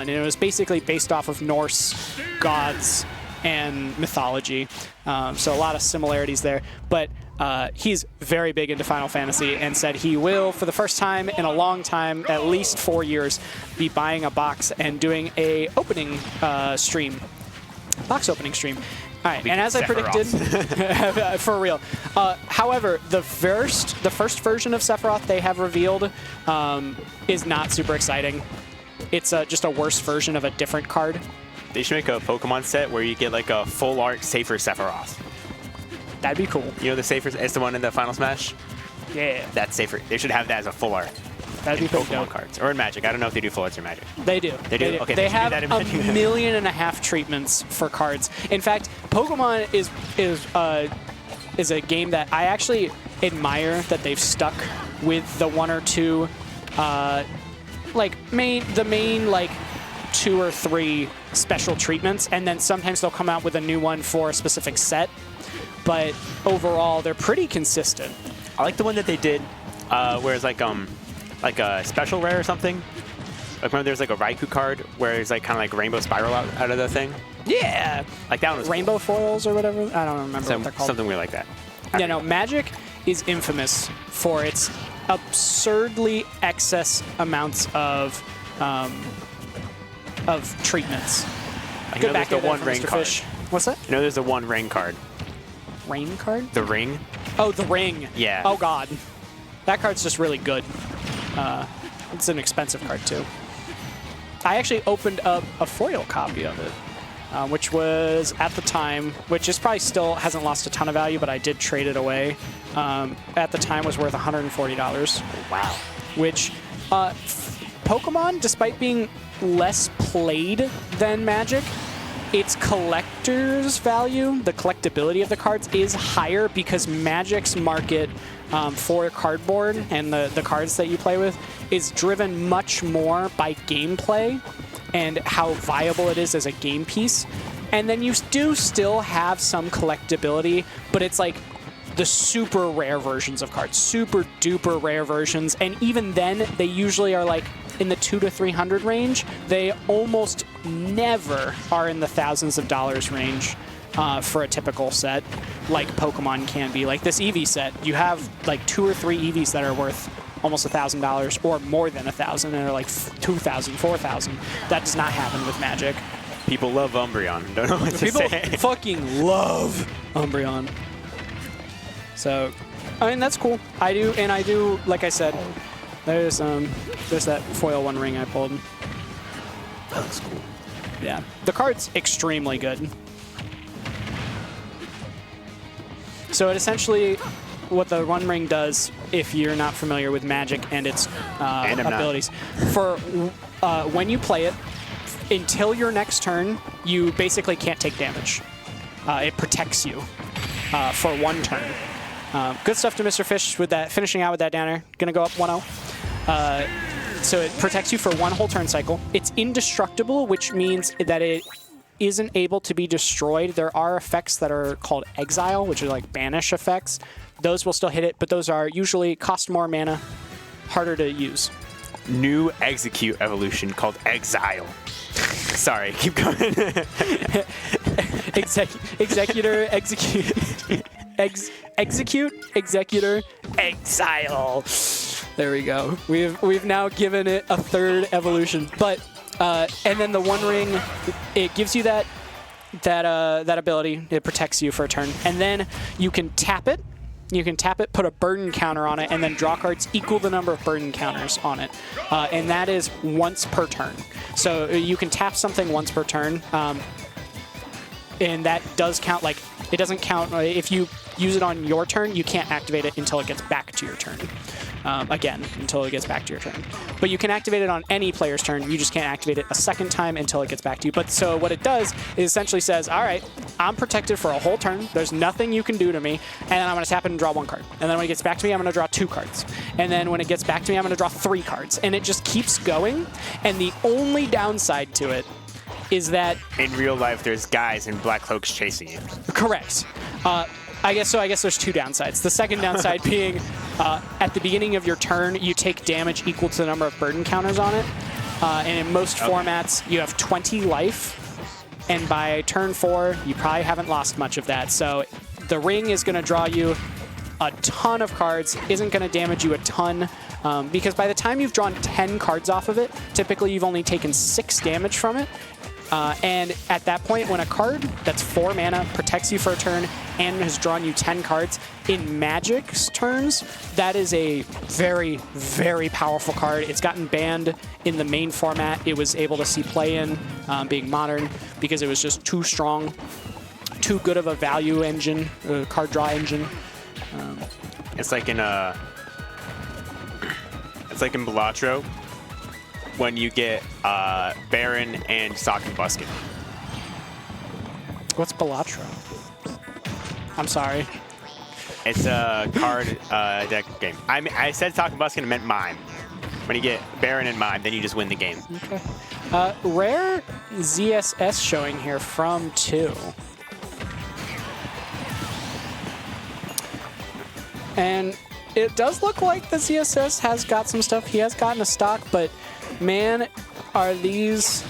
And it was basically based off of Norse gods and mythology. So a lot of similarities there. But he's very big into Final Fantasy and said he will, for the first time in a long time, at least 4 years, be buying a box and doing a opening stream. Box opening stream. All right, and as I predicted, for real. However, the first version of Sephiroth they have revealed is not super exciting. It's just a worse version of a different card. They should make a Pokemon set where you get like a full art Safer Sephiroth. That'd be cool. You know the Safer, it's the one in the Final Smash? Yeah. That's Safer. They should have that as a full art. That'd be Pokemon dope. Cards. Or in Magic. I don't know if they do full arts in Magic. They do. They do? Okay, they they have should do that in Magic. 1.5 million treatments for cards. In fact, Pokemon is a game that I actually admire that they've stuck with the one or two, the main like 2 or 3 special treatments, and then sometimes they'll come out with a new one for a specific set. But overall, they're pretty consistent. I like the one that they did, where it's like a special rare or something. Like remember there's like a Raikou card where it's like kind of like rainbow spiral out of the thing. Yeah. Like that one was Rainbow foils or whatever. I don't remember what they're called. Something weird like that. Yeah, no, Magic is infamous for its absurdly excess amounts of I treatments. know Good there's the one ring card. Fish. What's that? You know there's the one ring card. Rain card? The ring? Oh, the ring. Yeah. Oh, God. That card's just really good. It's an expensive card, too. I actually opened up a foil copy of it, which was, at the time, which is probably still hasn't lost a ton of value, but I did trade it away. At the time was worth $140. Wow. Which, Pokemon, despite being less played than Magic, its collector's value, the collectability of the cards, is higher because Magic's market for cardboard and the cards that you play with is driven much more by gameplay and how viable it is as a game piece. And then you do still have some collectability, but it's like the super rare versions of cards, super duper rare versions. And even then, they usually are like in the $200 to $300 range. They almost never are in the thousands of dollars range for a typical set, like Pokemon can be. Like this Eevee set, you have like 2 or 3 Eevees that are worth almost $1,000 or more than 1,000, and are like 2,000, 4,000. That does not happen with Magic. People love Umbreon. Don't know what to say. People fucking love Umbreon. So, I mean, that's cool. I do, like I said, there's that foil one ring I pulled. That looks cool. Yeah. The card's extremely good. So it essentially, what the one ring does, if you're not familiar with Magic and its abilities, for when you play it, until your next turn, you basically can't take damage. It protects you for 1 turn. Good stuff to Mr. Fish with that, finishing out with that downer. Gonna go up 1-0. So it protects you for 1 whole turn cycle. It's indestructible, which means that it isn't able to be destroyed. There are effects that are called Exile, which are like banish effects. Those will still hit it, but those are usually cost more mana, harder to use. New Execute evolution called Exile. Sorry, keep going. Executor, execute. Executor, Exile. There we go. We've now given it a 3rd evolution. But and then the One Ring, it gives you that ability. It protects you for a turn, and then you can tap it. You can tap it, put a burden counter on it, and then draw cards equal the number of burden counters on it. And that is once per turn. So you can tap something once per turn. And that does count, like, it doesn't count, if you use it on your turn, you can't activate it until it gets back to your turn. Again, until it gets back to your turn. But you can activate it on any player's turn, you just can't activate it a 2nd time until it gets back to you. But so what it does is essentially says, all right, I'm protected for a whole turn, there's nothing you can do to me, and then I'm gonna tap it and draw 1 card. And then when it gets back to me, I'm gonna draw 2 cards. And then when it gets back to me, I'm gonna draw 3 cards. And it just keeps going, and the only downside to it is that in real life, there's guys in black cloaks chasing you. Correct. I guess there's 2 downsides. The second downside being at the beginning of your turn, you take damage equal to the number of burden counters on it. and in most formats, you have 20 life. And by turn 4, you probably haven't lost much of that. So the ring is going to draw you a ton of cards, isn't going to damage you a ton, because by the time you've drawn 10 cards off of it, typically you've only taken 6 damage from it. And at that point, when a card that's 4 mana protects you for a turn and has drawn you 10 cards, in Magic's turns, that is a very, very powerful card. It's gotten banned in the main format. It was able to see play in, being Modern, because it was just too strong, too good of a value engine, card draw engine. It's like in Balatro, when you get Baron and Sock and Buskin. What's Balatro? I'm sorry. It's a card deck game. I said Sock and Buskin meant Mime. When you get Baron and Mime, then you just win the game. Okay. Rare ZSS showing here from 2. And it does look like the ZSS has got some stuff. He has gotten a stock, but man, are these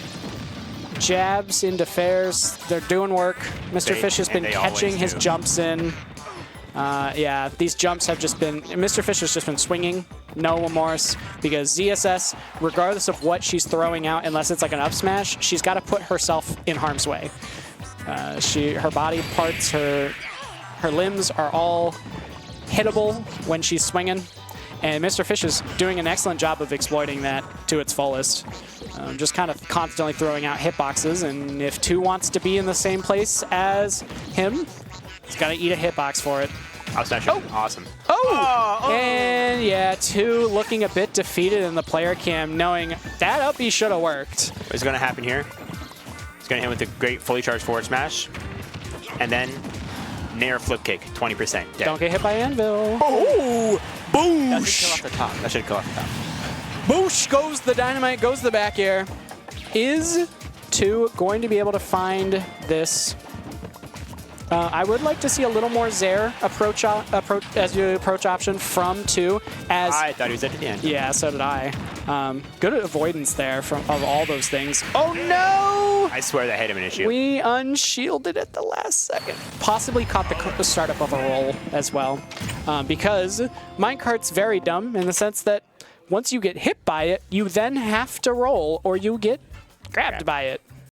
jabs into fairs. They're doing work. Mr. Fish has been catching his jumps in. Yeah, these jumps have just been... Mr. Fish has just been swinging. No remorse, because ZSS, regardless of what she's throwing out, unless it's like an up smash, she's got to put herself in harm's way. Her body parts, her limbs are all hittable when she's swinging. And Mr. Fish is doing an excellent job of exploiting that to its fullest. Just kind of constantly throwing out hitboxes, and if 2 wants to be in the same place as him, he's got to eat a hitbox for it. Up smash. Oh, awesome. Oh! And yeah, 2 looking a bit defeated in the player cam, knowing that up B should have worked. What's going to happen here? He's going to hit with a great fully charged forward smash, and then Nair flip kick, 20%. Dead. Don't get hit by Anvil. Oh! Boosh! That should kill off the top. That should kill off the top. Boosh goes the dynamite, goes the back air. Is 2 going to be able to find this? I would like to see a little more Zair approach as your approach option from 2. As I thought he was at the end. Yeah, so did I. Good avoidance there of all those things. Oh no! I swear that hit him an issue. We unshielded at the last second. Possibly caught the startup of a roll as well, because Minecart's very dumb in the sense that once you get hit by it, you then have to roll or you get grabbed by it.